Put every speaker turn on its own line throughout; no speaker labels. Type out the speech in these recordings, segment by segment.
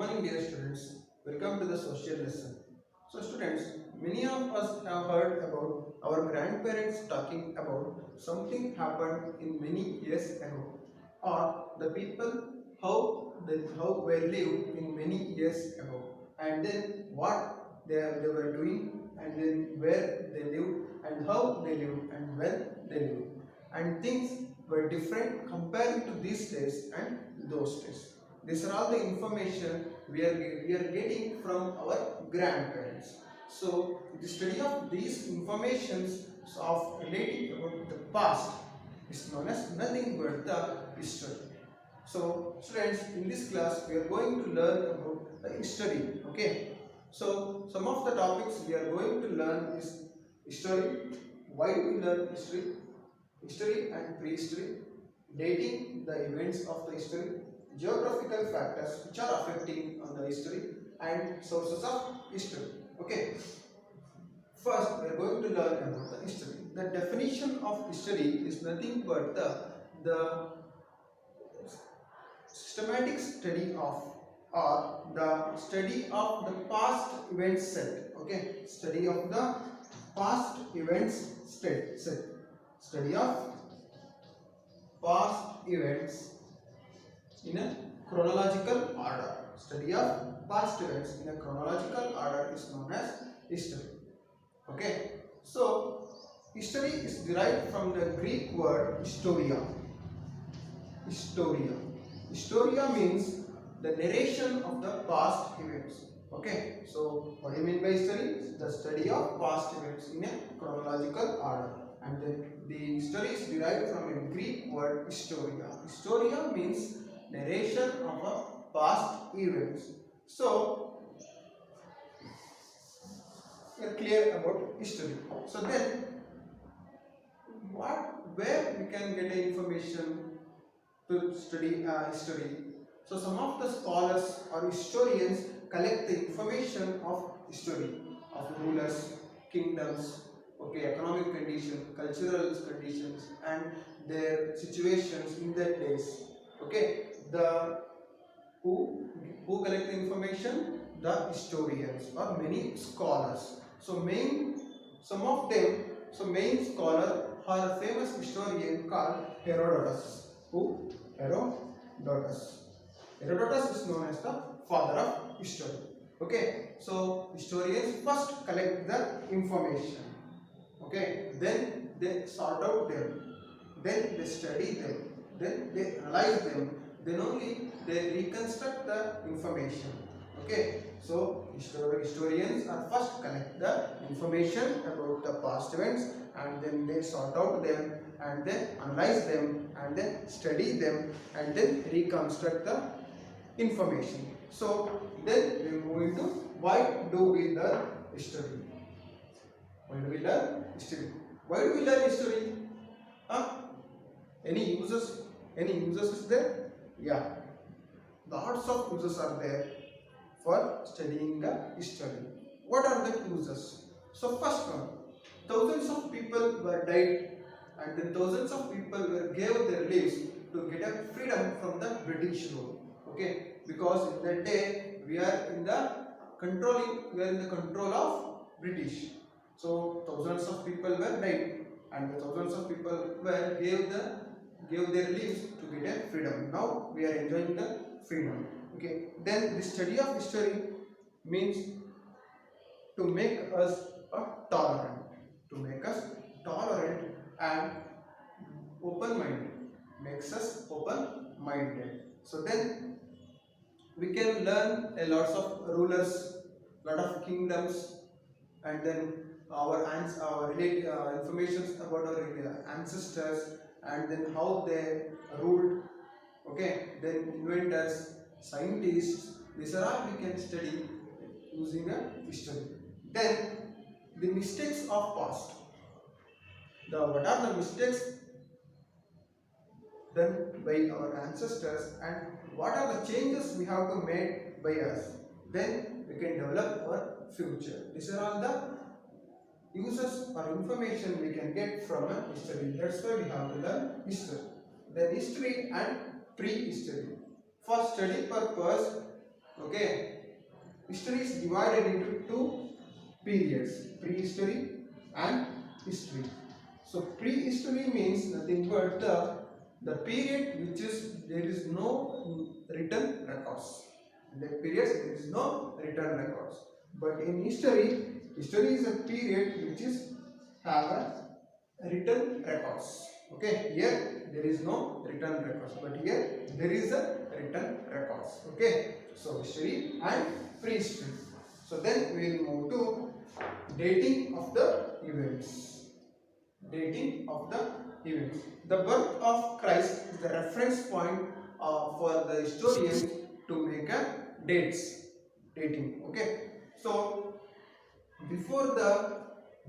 morning, dear students. Welcome to the social lesson. So, students, many of us have heard about our grandparents talking about something happened in many years ago, or the people how were lived in many years ago, and then what they were doing, and then where they lived, and how they lived, and when they lived, and things were different compared to these days and those days. These are all the information we are getting from our grandparents. So the study of these informations of relating about the past is known as nothing but the history. So students, in this class we are going to learn about the history. Okay. So some of the topics we are going to learn is history. Why do we learn history? History and prehistory, dating the events of the history, geographical factors which are affecting on the history, and sources of history. Okay. First, we are going to learn about the history. The definition of history is nothing but the systematic study of, or the study of the past events set. Okay. Study of the past events set. Study of past events in a chronological order. Study of past events in a chronological order is known as history. Okay. So, history is derived from the Greek word historia. Historia. Historia means the narration of the past events. Okay. So, what do you mean by history? The study of past events in a chronological order. And then the history is derived from a Greek word historia. Historia means narration of a past events. So we are clear about history. So then, where we can get information to study history? So some of the scholars or historians collect the information of history of rulers, kingdoms, okay, economic conditions, cultural conditions, and their situations in that days. Okay, the who collect the information? The historians or many scholars. So main scholar or a famous historian called Herodotus. Who? Herodotus. Herodotus is known as the father of history. Okay, so historians first collect the information. Okay, then they sort out them, then they study them, then they analyze them, then only they reconstruct the information. Okay, so historians are first collect the information about the past events, and then they sort out them, and then analyze them, and then study them, and then reconstruct the information. So then we move into why do we learn history? Why do we learn history? Why do we learn history? Any uses? Any uses is there? Yeah. Lots of uses are there for studying the history. What are the uses? So first one, thousands of people were died, and then thousands of people gave their lives to get a freedom from the British rule. Okay, because in that day we are in the control of British. So thousands of people were died, and the thousands of people gave their lives to get a freedom. Now we are enjoying the freedom. Okay. Then the study of history means to make us tolerant. To make us tolerant and open-minded. Makes us open-minded. So then we can learn a lot of rulers, lot of kingdoms, and then our information about our ancestors, and then how they ruled. Okay, then inventors, scientists, these are all we can study using a history. Then the mistakes of past. What are the mistakes done by our ancestors, and what are the changes we have to make by us? Then we can develop our future. These are all the uses or information we can get from a history. That's why we have to learn history. Then history and prehistory. For study purpose, Okay, history is divided into two periods, prehistory and history. So prehistory means nothing but the period which is there is no written records. In that period there is no written records. But in history, history is a period which is have a written records. Okay, here there is no written records, but here there is a written records. Okay, so history and prehistory. So then we will move to dating of the events. Dating of the events. The birth of Christ is the reference point for the historians to make a dates. Dating. Okay. So before the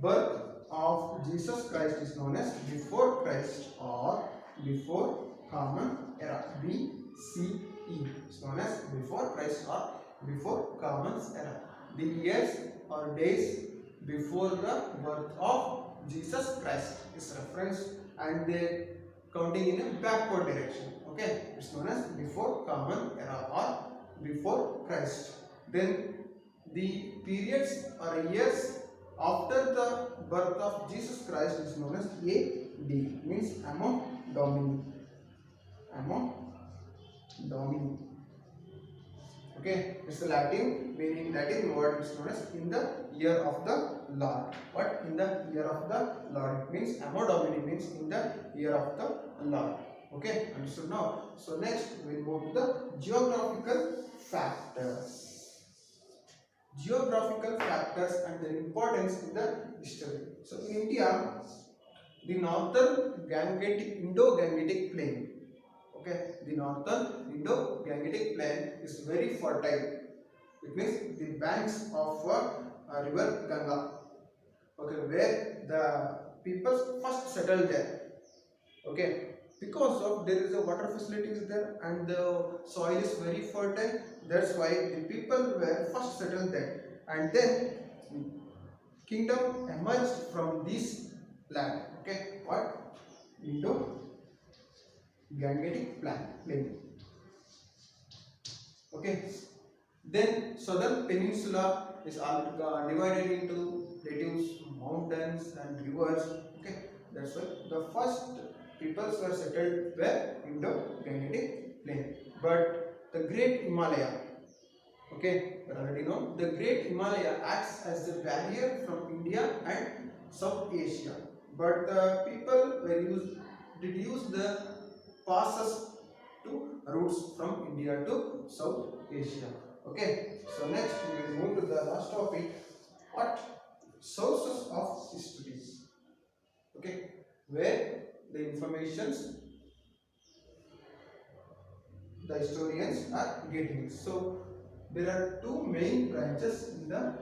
birth of Jesus Christ is known as before Christ or before common era. BCE is known as before Christ or before common era. The years or days before the birth of Jesus Christ is referenced and they counting in a backward direction. Okay, it's known as before common era or before Christ. Then the periods or years after the birth of Jesus Christ is known as AD, means Anno Domini. Anno Domini. Okay, it's the Latin meaning Latin word is known as in the year of the Lord. What in the year of the Lord? It means Anno Domini means in the year of the Lord. Okay, understood now. So next we will move to the geographical factors. Geographical factors and their importance in the history. So in India, the northern Indo-Gangetic plain. Okay, the northern Indo-Gangetic plain is very fertile. It means the banks of river Ganga. Okay, where the people first settled there. Okay, because of there is a water facilities there and the soil is very fertile. That's why the people were first settled there, and then kingdom emerged from this land. Okay, what Indo-Gangetic plain. Okay, then southern peninsula is divided into plateaus, mountains, and rivers. Okay, that's why the first peoples were settled where Indo-Gangetic plain. But the Great Himalaya, okay, we already know the Great Himalaya acts as the barrier from India and South Asia. But the people did use the passes to routes from India to South Asia. Okay, so next we will move to the last topic. What sources of histories? Okay, where the informations the historians are getting. So there are two main branches in the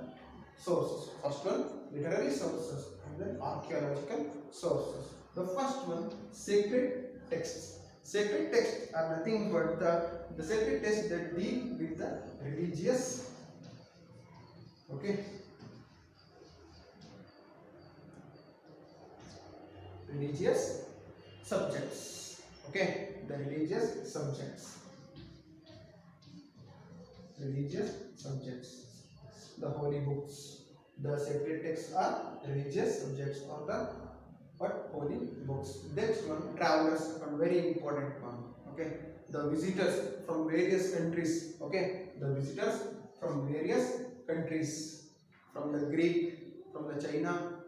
sources. First one, literary sources, and then archaeological sources. The first one, sacred texts. Sacred texts are nothing but the sacred texts that deal with the religious, okay, religious subjects. Okay, the religious subjects. Religious subjects. The holy books. The sacred texts are religious subjects or the holy books. Next one, travelers, one very important one. Okay, the visitors from various countries. Okay, the visitors from various countries, from the Greek, from the China.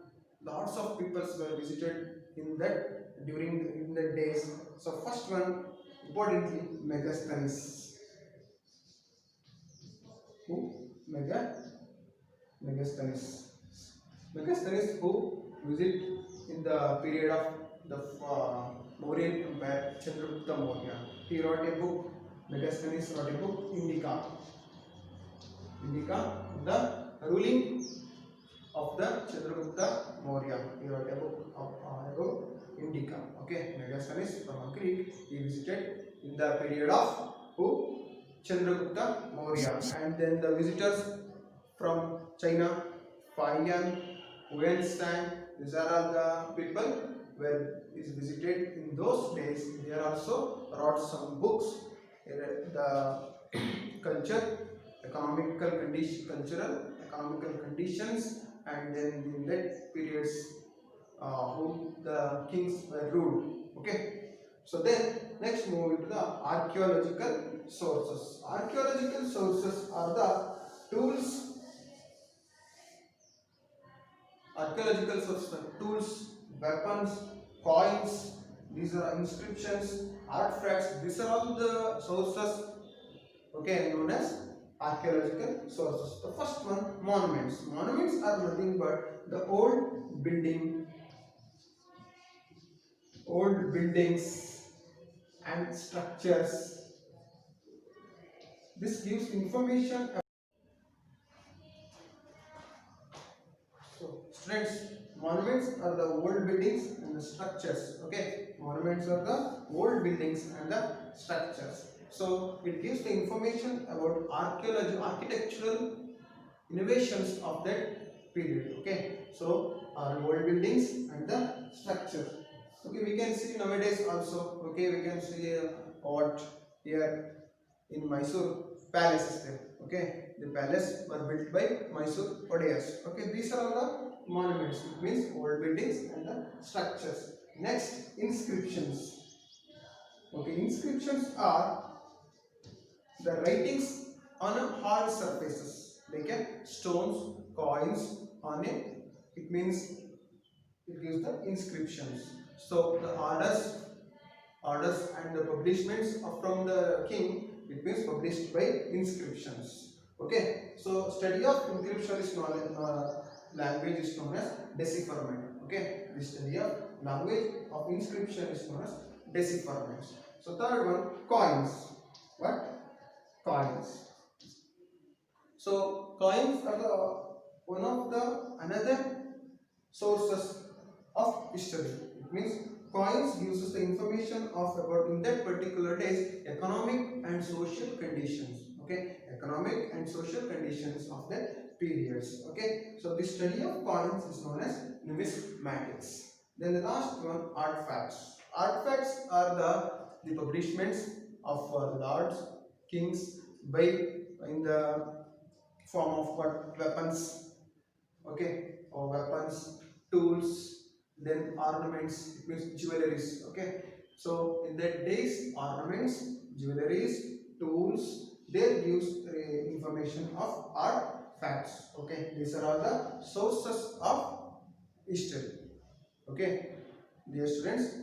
Lots of peoples were visited in that in the days. So first one, importantly, Megasthenes. Who? Megasthenes. Megasthenes who visit in the period of the Mauryan Empire, Chandragupta Maurya. He wrote a book. Megasthenes wrote a book, Indica. Indica, the ruling of the Chandragupta Maurya. He wrote a book about Indica. Okay, Megasthenes from Greek. He visited in the period of who? Chandragupta Maurya. And then the visitors from China, Fayan, Huan San, these are all the people where is visited in those days. They also wrote some books. The culture economical condition, cultural economical conditions, and then in that periods who the kings were ruled. Okay, so then next move into the archaeological sources. Archaeological sources are the tools. Archaeological sources are tools, weapons, coins. These are inscriptions, artifacts. These are all the sources, okay, known as archaeological sources. The first one, monuments. Monuments are nothing but the old buildings and structures. This gives information. So, students, monuments are the old buildings and the structures. Okay, monuments are the old buildings and the structures. So, it gives the information about archaeology, architectural innovations of that period. Okay, so our old buildings and the structure. Okay, we can see nowadays also. Okay, we can see what here in Mysore palace is there. Okay, the palace were built by Mysore Odayars. Okay, these are all the monuments. It means old buildings and the structures. Next, inscriptions. Okay, inscriptions are the writings on a hard surfaces like a stones, coins on a. It means it gives the inscriptions. So the orders and the publishments are from the king, it means published by inscriptions. Okay, so study of inscription is known language is known as decipherment. Okay, the study of language of inscription is known as decipherment. So third one, coins. What? Coins. So coins are the one of the another sources of history. It means coins gives us the information of about in that particular days economic and social conditions. Okay, economic and social conditions of that periods. Okay, so the study of coins is known as numismatics. Then the last one, artifacts. Artifacts are the publishments of lords, kings by in the form of what weapons. Okay, or weapons, tools, then ornaments, it means jewelries. Okay, so in that days ornaments, jewelries, tools, they gives information of artifacts. Okay, these are all the sources of history. Okay, dear students,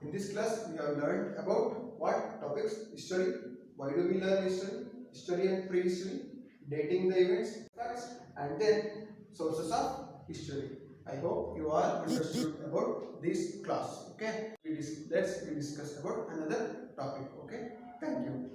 in this class we have learned about what topics: history, why do we learn history, history and prehistory, dating the events, facts, and then sources of history. I hope you are understood about this class. Okay, let's we discuss about another topic. Okay, thank you.